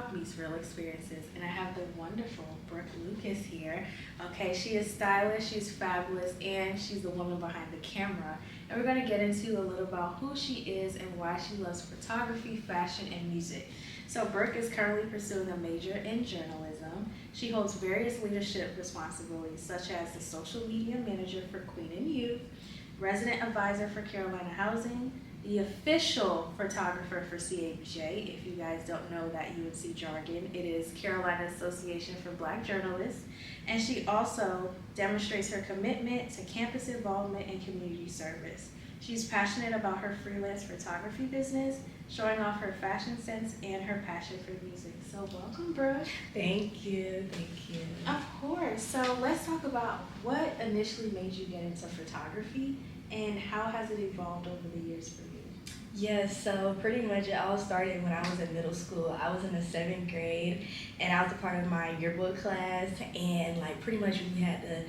TikTok meets real experiences, and I have the wonderful Brooke Lucas here. Okay, she is stylish, she's fabulous, and she's the woman behind the camera. And we're going to get into a little about who she is and why she loves photography, fashion, and music. So Brooke is currently pursuing a major in journalism. She holds various leadership responsibilities, such as the social media manager for Queen and Youth, resident advisor for Carolina Housing, the official photographer for CAJ. If you guys don't know that UNC jargon, it is Carolina Association for Black Journalists. And she also demonstrates her commitment to campus involvement and community service. She's passionate about her freelance photography business, showing off her fashion sense and her passion for music. So welcome, Brooke. Thank you. Of course. So let's talk about what initially made you get into photography and how has it evolved over the years for you? Yes, so pretty much it all started when I was in middle school. I was in the 7th grade and I was a part of my yearbook class, and like pretty much we had to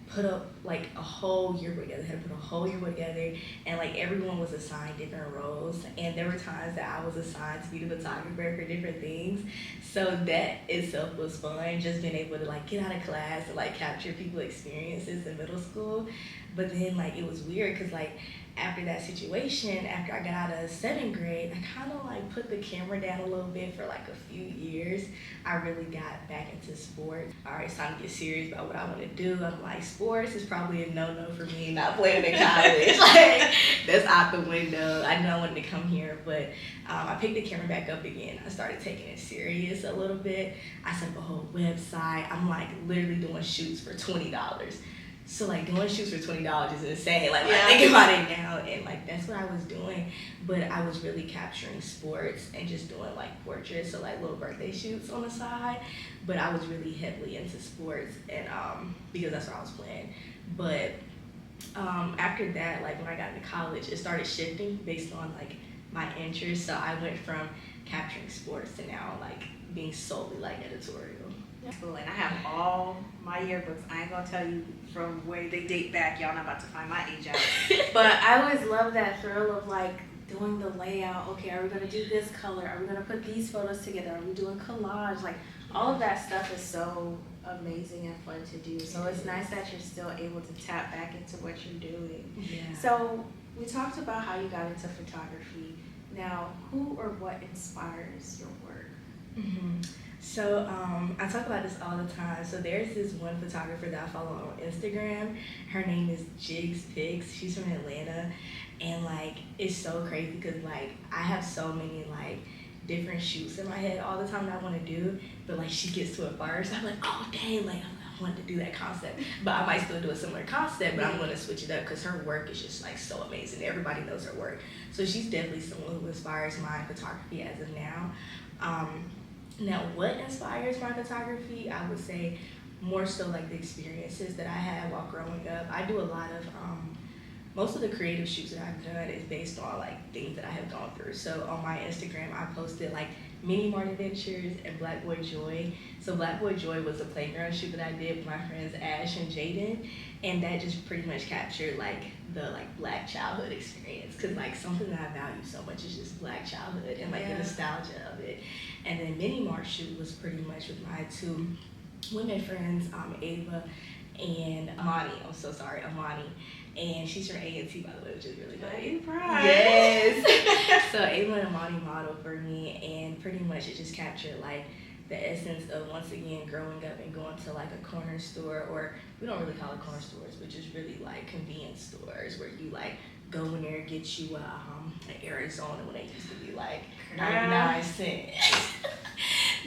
put up like a whole yearbook together. And like everyone was assigned different roles, and there were times that I was assigned to be the photographer for different things. So that itself was fun, just being able to like get out of class and like capture people's experiences in middle school. But then like it was weird because like after that situation, after I got out of 7th grade, I kind of like put the camera down a little bit for like a few years. I really got back into sports. All right, it's time to get serious about what I want to do. I'm like, sports is probably a no-no for me, not playing in college. Like, that's out the window. I know I wanted to come here, but I picked the camera back up again. I started taking it serious a little bit. I set up a whole website. I'm like literally doing shoots for $20. So like doing shoots for $20 is insane. Like when I think about it now, and like that's what I was doing. But I was really capturing sports and just doing like portraits, so like little birthday shoots on the side. But I was really heavily into sports, and because that's what I was playing. But after that, like when I got into college, it started shifting based on like my interests. So I went from capturing sports to now like being solely like editorial. Cool. And I have all my yearbooks. I ain't gonna tell you from where they date back. Y'all not about to find my age out. But I always love that thrill of like doing the layout. Okay, are we gonna do this color? Are we gonna put these photos together? Are we doing collage? Like all of that stuff is so amazing and fun to do. So it's nice that you're still able to tap back into what you're doing. Yeah. So we talked about how you got into photography. Now, who or what inspires your work? Mm-hmm. So I talk about this all the time. So there's this one photographer that I follow on Instagram. Her name is Jigs Pics. She's from Atlanta, and like it's so crazy because like I have so many like different shoots in my head all the time that I want to do, but like she gets to it first. I'm like, oh dang, like I wanted to do that concept, but I might still do a similar concept, but I'm going to switch it up because her work is just like so amazing. Everybody knows her work, so she's definitely someone who inspires my photography as of now. Now, what inspires my photography? I would say more so like the experiences that I had while growing up. I do a lot of, most of the creative shoots that I've done is based on like things that I have gone through. So on my Instagram, I posted like Mini Mart Adventures and Black Boy Joy. So Black Boy Joy was a playground shoot that I did with my friends Ash and Jaden, and that just pretty much captured like the like Black childhood experience, because like something that I value so much is just Black childhood and like the nostalgia of it. And then Mini Mart shoot was pretty much with my 2 women friends, Ava and Amani. I'm so sorry, Amani. And she's from A&T, by the way, which is really good. Yes. So Ava and Amani modeled for me, and pretty much it just captured like the essence of, once again, growing up and going to like a corner store, or we don't really call it corner stores, but just really like convenience stores where you like go in there and get you an Arizona when they used to be like 99 cents.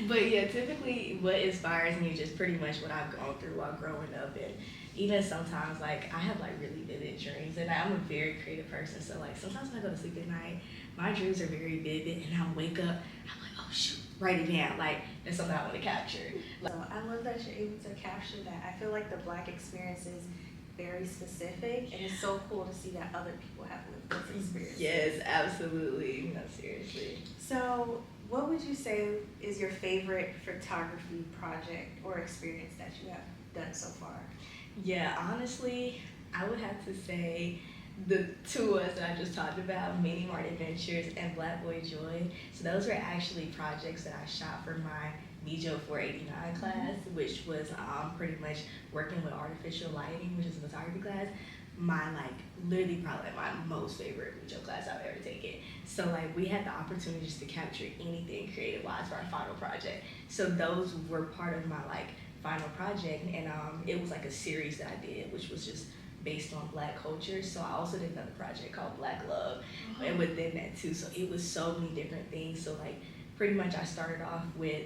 But yeah, typically what inspires me is just pretty much what I've gone through while growing up, and even sometimes like I have like really vivid dreams, and I'm a very creative person, so like sometimes when I go to sleep at night, my dreams are very vivid, and I'll wake up, I'm like, oh shoot, write it down, like that's something I want to capture. So I love that you're able to capture that. I feel like the Black experience is very specific, and it's so cool to see that other people have lived this experience. Yes, absolutely. No, seriously. So what would you say is your favorite photography project or experience that you have done so far? Yeah, honestly, I would have to say the two ones that I just talked about, Mini Mart Adventures and Black Boy Joy. So those were actually projects that I shot for my Mijo 489 class, which was pretty much working with artificial lighting, which is a photography class. My literally probably my most favorite Mijo class I've ever taken. So we had the opportunity just to capture anything creative wise for our final project. So those were part of my final project, and it was a series that I did, which was just based on Black culture. So I also did another project called Black Love, and within that too. So it was so many different things. So pretty much I started off with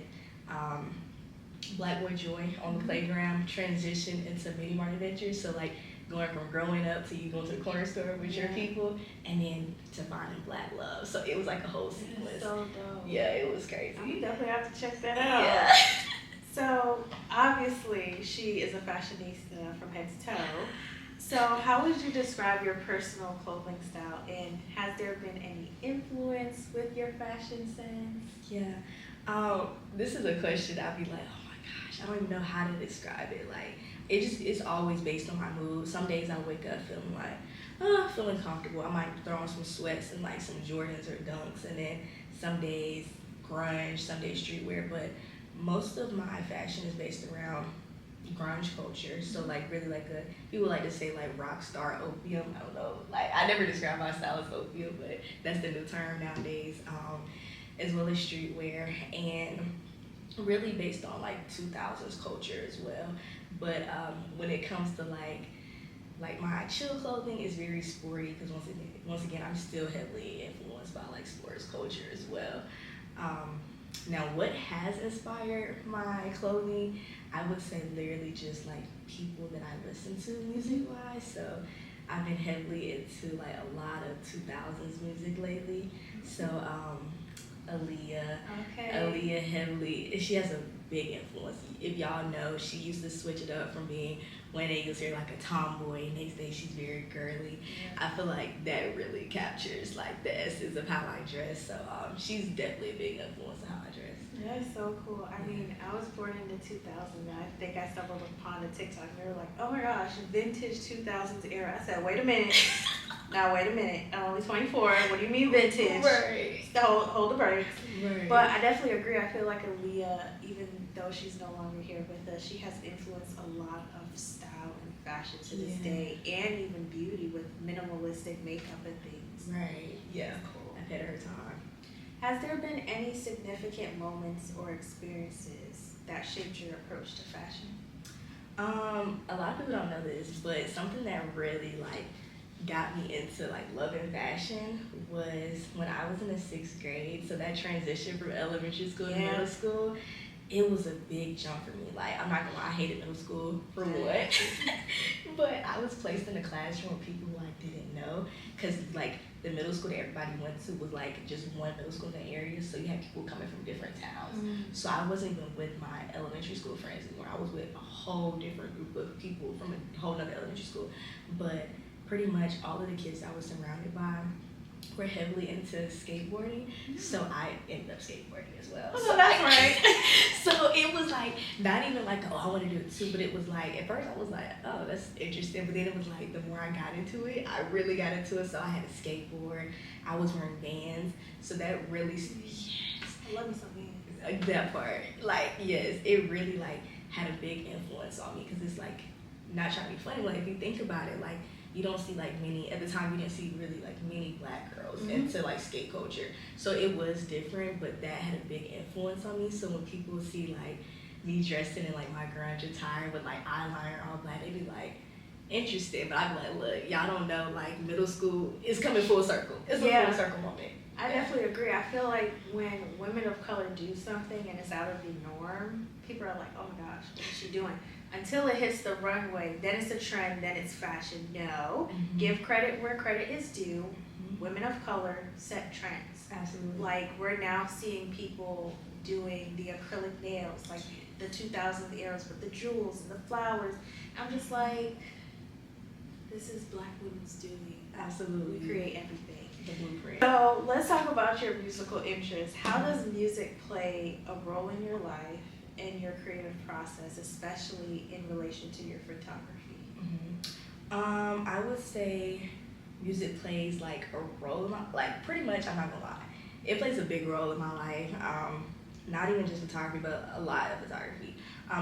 Black Boy Joy on the playground, transitioned into Mini Mart Adventures. So going from growing up to you going to the corner store with your people, and then to finding Black Love. So it was a whole sequence. So dope. Yeah, it was crazy. You definitely have to check that out. Yeah. So obviously she is a fashionista from head to toe. So how would you describe your personal clothing style, and has there been any influence with your fashion sense? Yeah. This is a question I'd be like, oh my gosh, I don't even know how to describe it. It's always based on my mood. Some days I wake up feeling feeling comfortable. I might throw on some sweats and some Jordans or Dunks, and then some days grunge, some days streetwear. But most of my fashion is based around grunge culture. So really people like to say rock star opium. I don't know. I never describe my style as opium, but that's the new term nowadays. As well as streetwear, and really based on 2000s culture as well. But when it comes to my chill clothing, is very sporty, because once again I'm still heavily influenced by sports culture as well. Now what has inspired my clothing, I would say literally just people that I listen to music wise. So I've been heavily into a lot of 2000s music lately. So Aaliyah. Okay. Aaliyah heavily, she has a big influence. If y'all know, she used to switch it up from being, one day you'll see her a tomboy, next day she's very girly. Yeah. I feel that really captures the essence of how I dress. So she's definitely a big influence on how I dress. That's so cool. I mean, I was born in the 2000s, and I think I stumbled upon a TikTok, and they were like, oh my gosh, vintage 2000s era. I said, wait a minute. Now, wait a minute. I'm only 24. What do you mean vintage? Right. Hold the brakes. Right. But I definitely agree. I feel like Aaliyah, even though she's no longer here with us, she has influenced a lot of style and fashion to this day, and even beauty with minimalistic makeup and things. Right. Yeah. Cool. Ahead of her time. Has there been any significant moments or experiences that shaped your approach to fashion? A lot of people don't know this, but something that really got me into loving fashion was when I was in the 6th grade. So that transition from elementary school to middle school, it was a big jump for me. I'm not gonna lie, I hated middle school for what, but I was placed in a classroom with people who I didn't know, because the middle school that everybody went to was just one middle school in the area, so you had people coming from different towns. So I wasn't even with my elementary school friends anymore. I was with a whole different group of people from a whole nother elementary school. But pretty much all of the kids I was surrounded by were heavily into skateboarding, so I ended up skateboarding as well. Oh, that's right. So it was not even oh, I want to do it too, but it was at first I was oh, that's interesting, but then it was the more I got into it, I really got into it. So I had a skateboard, I was wearing Vans, so that really, I love me some Vans. That part, yes, it really had a big influence on me, because it's not trying to be funny, if you think about it, you don't see many, at the time we didn't see really many Black girls into skate culture. So it was different, but that had a big influence on me. So when people see me dressing in my grunge attire with eyeliner all black, they be interesting. But I'd be look, y'all don't know, middle school is coming full circle. It's a full circle moment. I definitely agree. I feel when women of color do something and it's out of the norm, people are oh my gosh, what is she doing? Until it hits the runway, then it's a trend, then it's fashion. No, give credit where credit is due. Women of color set trends. Absolutely. We're now seeing people doing the acrylic nails, the 2000s eras with the jewels and the flowers. I'm just this is Black women's doing. Absolutely. We create everything. The blueprint. So let's talk about your musical interests. How does music play a role in your life and your creative process, especially in relation to your photography? I would say music plays like a role in my, like pretty much, I'm not gonna lie, it plays a big role in my life. Not even just photography, but a lot of photography.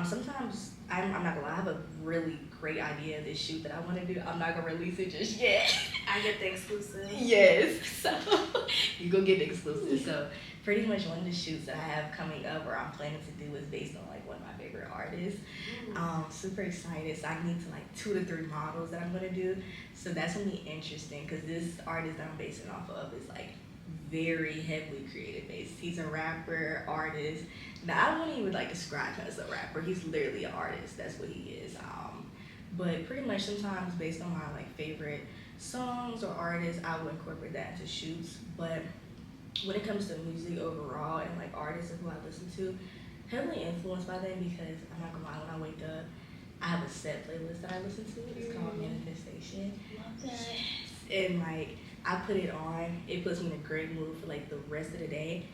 Sometimes I'm not gonna lie, I have a really great idea of this shoot that I want to do. I'm not gonna release it just yet. I get the exclusive. Yes, so you go get the exclusive. So pretty much one of the shoots that I have coming up, or I'm planning to do, is based on like one of my favorite artists. Super excited. So I need to like 2 to 3 models that I'm gonna do. So that's gonna be interesting because this artist that I'm basing off of is like very heavily creative based. He's a rapper, artist. Now I wouldn't even like describe him as a rapper. He's literally an artist. That's what he is. But pretty much sometimes based on my like favorite songs or artists, I will incorporate that into shoots. But when it comes to music overall and like artists and who I listen to, heavily influenced by them because I'm not gonna lie, when I wake up, I have a set playlist that I listen to. It's called Manifestation. Love that. And like I put it on, it puts me in a great mood for like the rest of the day.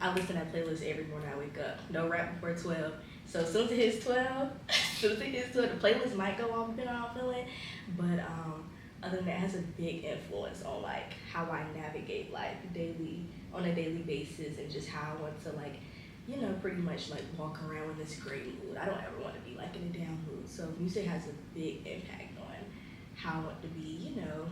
I listen to that playlist every morning I wake up. No rap before 12. So as soon as it hits 12, the playlist might go off depending on how I'm feeling. But other than that, it has a big influence on like how I navigate life on a daily basis, and just how I want to like, you know, pretty much like walk around with this great mood. I don't ever want to be like in a down mood. So music has a big impact on how I want to be, you know,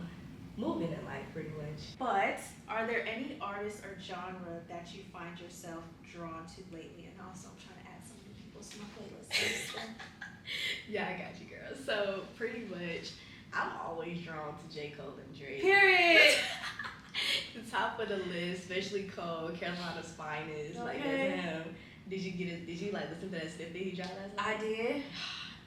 moving in life pretty much. But are there any artists or genre that you find yourself drawn to lately? And also I'm trying to add some new people to my playlist. Yeah, I got you, girl. So pretty much, I'm always drawn to J. Cole and Drake. Period. The top of the list, especially Cole, Carolina's Finest. Okay. Like that's him. Did you like listen to that snippet he dropped last night? I did.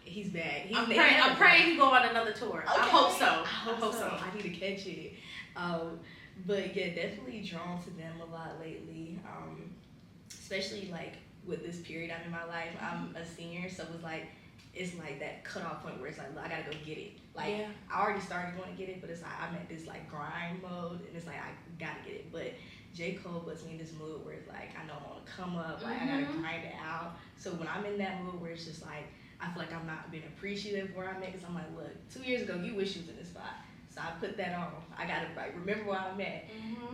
He's back. I'm praying he go on another tour. Okay. I hope so. I hope so. I need to catch it. But yeah, definitely drawn to them a lot lately. Especially like with this period I'm in my life. I'm a senior, so it's like that cutoff point where it's like, look, I gotta go get it. Like yeah. I already started going to get it, but it's like I'm at this like grind mode, and it's like I gotta get it. But J. Cole puts me in this mood where it's like I know I'm gonna come up, like I gotta grind it out. So when I'm in that mood where it's just like I feel like I'm not being appreciative where I'm at, because I'm like, look, 2 years ago you wish you was in this spot. So I put that on. I gotta like remember where I'm at.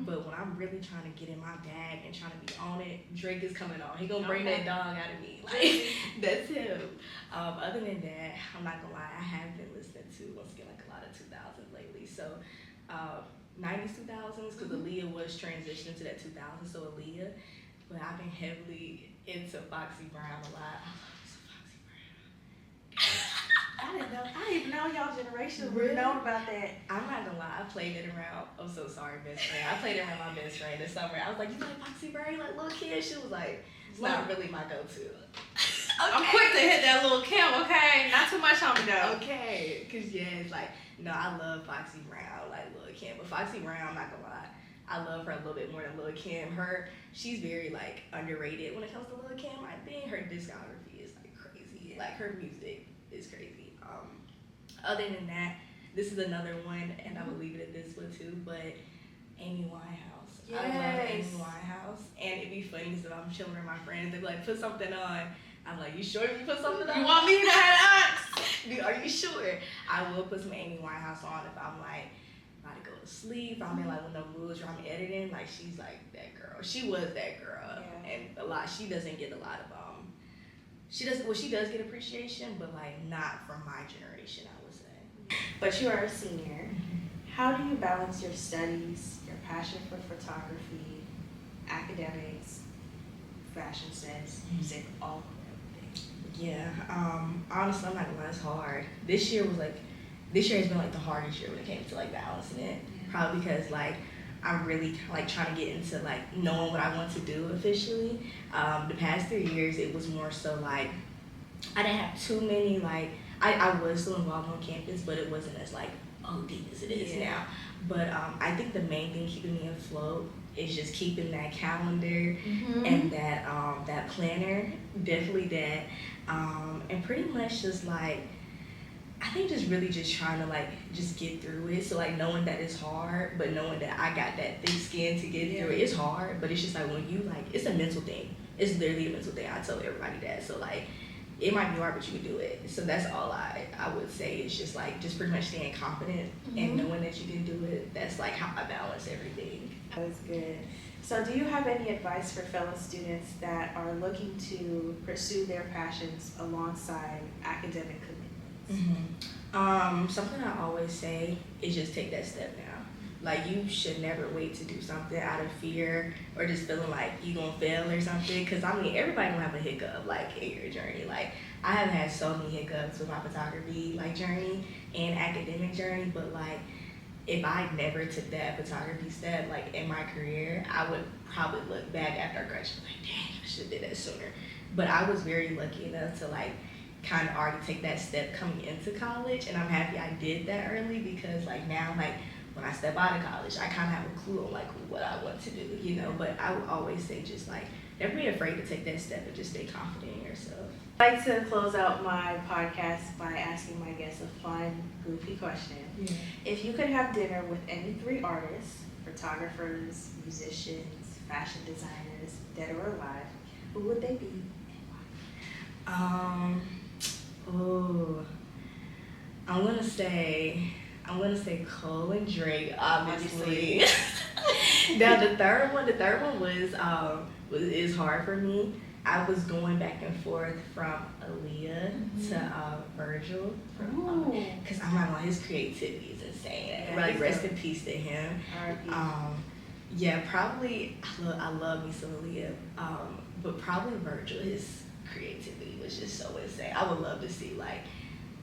But when I'm really trying to get in my bag and trying to be on it, Drake is coming on. He gonna bring that dog out of me. Like that's him. Other than that, I'm not gonna lie, I have been listening to once again like a lot of 2000s lately. So 90s, 2000s, because Aaliyah was transitioning to that 2000s. So Aaliyah, but I've been heavily into Foxy Brown a lot. I didn't even know y'all generation really known about that. I'm not gonna lie, I played it around. I'm so sorry, best friend. I played it around my best friend this summer. I was like, you like Foxy Brown, like little kid? She was like, it's not really my go-to. Okay. I'm quick to hit that little Kim, okay? Not too much on me though. Okay, cause yeah, it's like, no, I love Foxy Brown, like Lil' Kim, but Foxy Brown, I'm not gonna lie, I love her a little bit more than Lil' Kim. She's very like underrated when it comes to Lil' Kim. I think her discography is like crazy. Like her music is crazy. Other than that, this is another one, and I will leave it at this one too, but Amy Winehouse. Yes. I love Amy Winehouse. And it'd be funny because if I'm chilling with my friends, they'd be like, put something on. I'm like, you sure you put something on? You want me to ask? Are you sure? I will put some Amy Winehouse on if I'm like about to go to sleep. I'm in like one of those moods where I'm editing. Like she's like that girl. She was that girl. Yeah. And she doesn't get a lot of she does get appreciation, but like not from my generation, I would say. But you are a senior. How do you balance your studies, your passion for photography, academics, fashion sense, music, all of everything? Yeah, honestly, I'm not gonna lie, it's hard. This year has been like the hardest year when it came to like balancing it. Yeah. Probably because like I'm really like trying to get into like knowing what I want to do officially. The past 3 years, it was more so like I didn't have too many like I was still involved on campus, but it wasn't as like OD as it is now. But I think the main thing keeping me afloat is just keeping that calendar and that planner, definitely that, and pretty much just like I think just really just trying to like just get through it. So like knowing that it's hard, but knowing that I got that thick skin to get through it. It's hard, but it's just like when you like, it's a mental thing. It's literally a mental thing. I tell everybody that. So like it might be hard, but you can do it. So that's all I would say is just like, just pretty much staying confident and knowing that you can do it. That's like how I balance everything. That was good. So do you have any advice for fellow students that are looking to pursue their passions alongside academic commitments? Something I always say is just take that step now. Like, you should never wait to do something out of fear or just feeling like you gonna fail or something. Cause I mean, everybody gonna have a hiccup like in your journey. Like, I have had so many hiccups with my photography like journey and academic journey, but like, if I never took that photography step like in my career, I would probably look back after I graduated like, dang, I should have did that sooner. But I was very lucky enough to like kind of already take that step coming into college, and I'm happy I did that early because like now, like when I step out of college, I kind of have a clue on like what I want to do, you know. But I would always say just like never be afraid to take that step and just stay confident in yourself. I like to close out my podcast by asking my guests a fun, goofy question. Yeah. If you could have dinner with any 3 artists, photographers, musicians, fashion designers, dead or alive, who would they be and why? I'm gonna say Cole and Drake, obviously. Now the third one is hard for me. I was going back and forth from Aaliyah to Virgil, because I'm not on, his creativity is insane. Yeah, Like, rest in peace to him. Yeah, probably I love me some Aaliyah, but probably Virgil. His creativity was just so insane. I would love to see like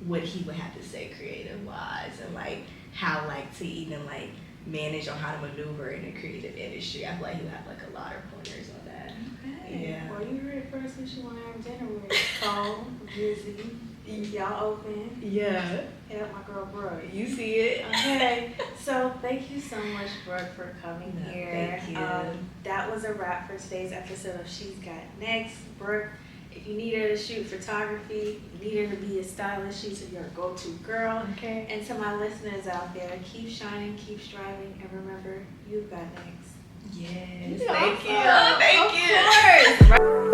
what he would have to say creative wise, and like how like to even like manage on how to maneuver in the creative industry. I feel like he'll have like a lot of pointers on that. Okay. Yeah. Well, you heard it first. Who you want to have dinner with? Cole, Drizzy. Y'all open? Yeah. Hit up my girl Brooke. You see it. Okay. So thank you so much, Brooke, for coming here. Thank you. That was a wrap for today's episode of She's Got Next. Brooke, if you need her to shoot photography, you need her to be a stylist, she's your go-to girl. Okay. And to my listeners out there, keep shining, keep striving, and remember, you've got next. Yes. Thank you. Thank you. Of course.